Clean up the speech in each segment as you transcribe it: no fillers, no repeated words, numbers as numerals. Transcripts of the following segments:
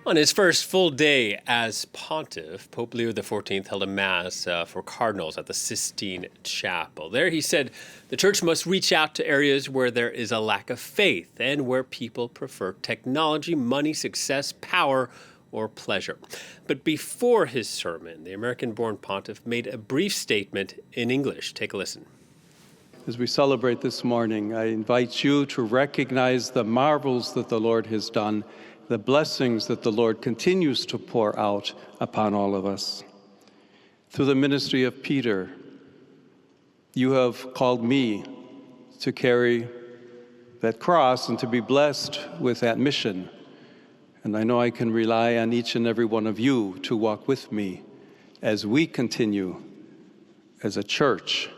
On his first full day as pontiff, Pope Leo XIV held a mass for cardinals at the Sistine Chapel. There he said the church must reach out to areas where there is a lack of faith and where people prefer technology, money, success, power, or pleasure. But before his sermon, the American-born pontiff made a brief statement in English. Take a listen. As we celebrate this morning, I invite you to recognize the marvels that the Lord has done, the blessings that the Lord continues to pour out upon all of us. Through the ministry of Peter, you have called me to carry that cross and to be blessed with that mission. And I know I can rely on each and every one of you to walk with me as we continue as a church,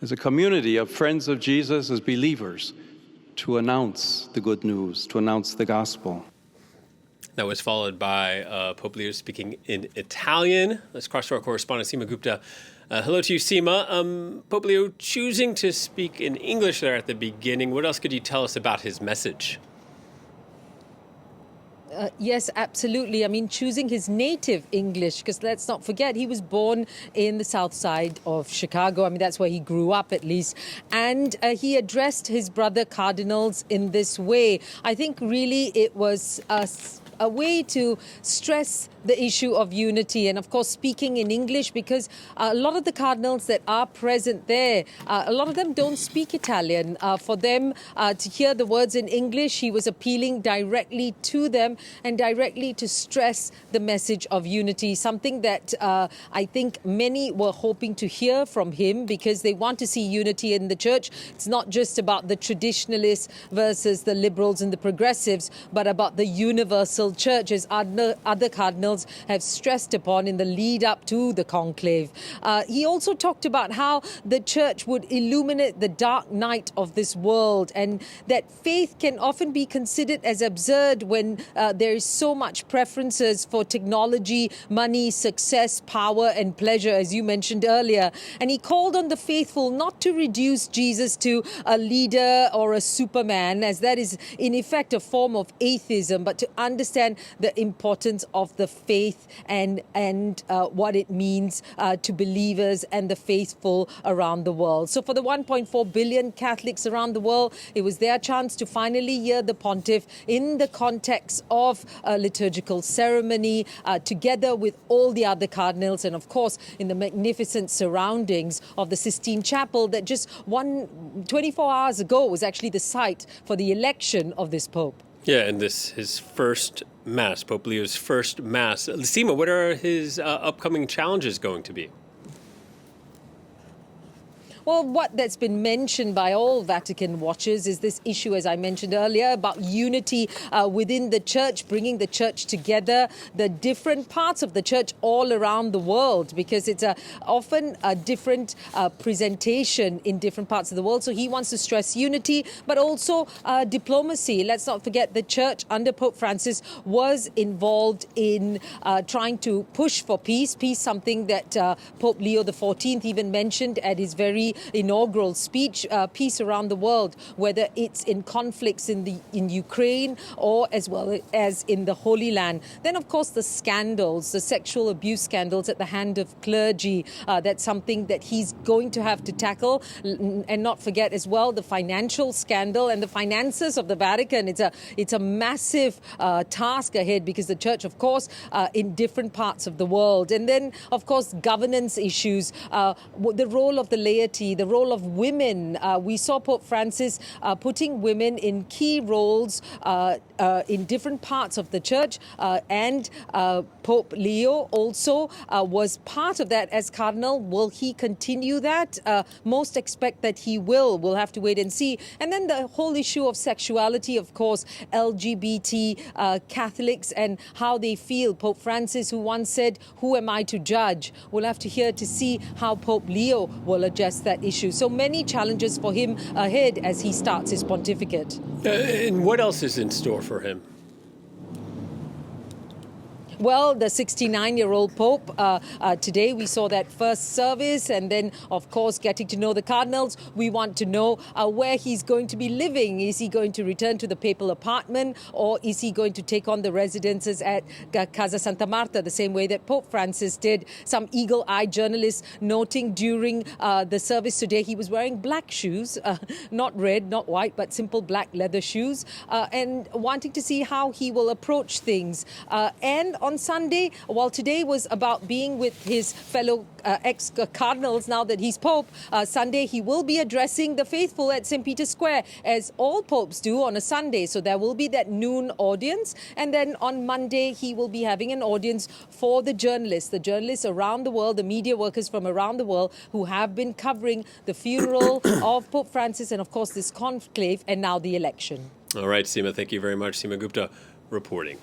as a community of friends of Jesus, as believers, to announce the good news, to announce the gospel. That was followed by Pope Leo speaking in Italian. Let's cross to our correspondent, Seema Gupta. Hello to you, Seema. Pope Leo choosing to speak in English there at the beginning. What else could you tell us about his message? Yes, absolutely. I mean, choosing his native English, because let's not forget, he was born in the south side of Chicago. I mean, that's where he grew up, at least. And he addressed his brother cardinals in this way. I think really it was a way to stress the issue of unity and, of course, speaking in English, because a lot of the cardinals that are present there, a lot of them don't speak Italian. For them to hear the words in English, he was appealing directly to them and directly to stress the message of unity, something that I think many were hoping to hear from him, because they want to see unity in the church. It's not just about the traditionalists versus the liberals and the progressives, but about the universal church, as other cardinals have stressed upon in the lead up to the conclave. He also talked about how the church would illuminate the dark night of this world, and that faith can often be considered as absurd when there is so much preferences for technology, money, success, power, and pleasure, as you mentioned earlier. And he called on the faithful not to reduce Jesus to a leader or a superman, as that is in effect a form of atheism, but to understand the importance of the faith and what it means to believers and the faithful around the world. So for the 1.4 billion Catholics around the world, it was their chance to finally hear the pontiff in the context of a liturgical ceremony, together with all the other cardinals, and of course in the magnificent surroundings of the Sistine Chapel that just 24 hours ago was actually the site for the election of this Pope. Yeah, and this his first Mass, Pope Leo's first Mass. Seema, what are his upcoming challenges going to be? Well, what that's been mentioned by all Vatican watchers is this issue, as I mentioned earlier, about unity within the church, bringing the church together, the different parts of the church all around the world, because it's often a different presentation in different parts of the world. So he wants to stress unity, but also diplomacy. Let's not forget the church under Pope Francis was involved in trying to push for peace, something that Pope Leo XIV even mentioned at his very inaugural speech, peace around the world, whether it's in conflicts in Ukraine or as well as in the Holy Land. Then, of course, the scandals, the sexual abuse scandals at the hand of clergy. That's something that he's going to have to tackle, and not forget as well the financial scandal and the finances of the Vatican. It's a massive task ahead, because the church, of course, in different parts of the world. And then, of course, governance issues, the role of the laity, the role of women. We saw Pope Francis putting women in key roles in different parts of the church, and Pope Leo also was part of that as cardinal. Will he continue that? Most expect that he will. We'll have to wait and see. And then the whole issue of sexuality, of course, LGBT Catholics and how they feel. Pope Francis, who once said, "Who am I to judge?" We'll have to hear to see how Pope Leo will address that issue. So many challenges for him ahead as he starts his pontificate. And what else is in store for him? Well, the 69-year-old Pope, today we saw that first service, and then, of course, getting to know the cardinals. We want to know where he's going to be living. Is he going to return to the papal apartment, or is he going to take on the residences at Casa Santa Marta, the same way that Pope Francis did? Some eagle-eyed journalists noting during the service today he was wearing black shoes, not red, not white, but simple black leather shoes, and wanting to see how he will approach things. And on Sunday, while today was about being with his fellow ex-cardinals now that he's Pope, Sunday he will be addressing the faithful at St. Peter's Square, as all popes do on a Sunday. So there will be that noon audience. And then on Monday, he will be having an audience for the journalists around the world, the media workers from around the world who have been covering the funeral of Pope Francis and, of course, this conclave and now the election. All right, Seema, thank you very much. Seema Gupta reporting.